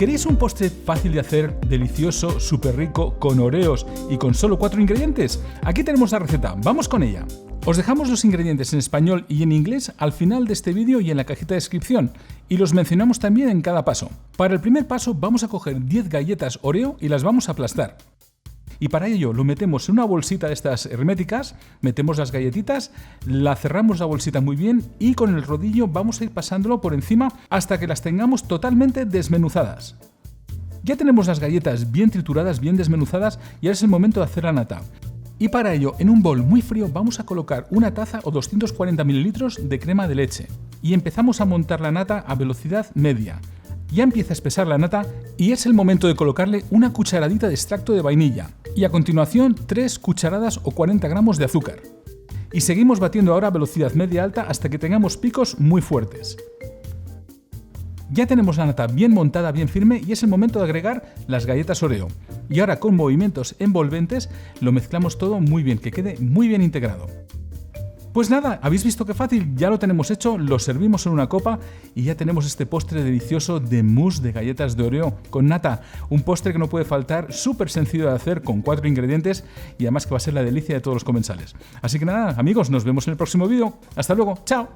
¿Queréis un postre fácil de hacer, delicioso, súper rico, con Oreos y con solo 4 ingredientes? Aquí tenemos la receta, vamos con ella. Os dejamos los ingredientes en español y en inglés al final de este vídeo y en la cajita de descripción, y los mencionamos también en cada paso. Para el primer paso vamos a coger 10 galletas Oreo y las vamos a aplastar. Y para ello lo metemos en una bolsita de estas herméticas, metemos las galletitas, la cerramos la bolsita muy bien y con el rodillo vamos a ir pasándolo por encima hasta que las tengamos totalmente desmenuzadas. Ya tenemos las galletas bien trituradas, bien desmenuzadas y ahora es el momento de hacer la nata. Y para ello, en un bol muy frío vamos a colocar una taza o 240 ml de crema de leche. Y empezamos a montar la nata a velocidad media. Ya empieza a espesar la nata y es el momento de colocarle una cucharadita de extracto de vainilla. Y a continuación 3 cucharadas o 40 gramos de azúcar. Y seguimos batiendo ahora a velocidad media-alta hasta que tengamos picos muy fuertes. Ya tenemos la nata bien montada, bien firme y es el momento de agregar las galletas Oreo. Y ahora con movimientos envolventes lo mezclamos todo muy bien, que quede muy bien integrado. Pues nada, habéis visto qué fácil, ya lo tenemos hecho, lo servimos en una copa y ya tenemos este postre delicioso de mousse de galletas de Oreo con nata. Un postre que no puede faltar, súper sencillo de hacer con 4 ingredientes y además que va a ser la delicia de todos los comensales. Así que nada, amigos, nos vemos en el próximo vídeo. Hasta luego, chao.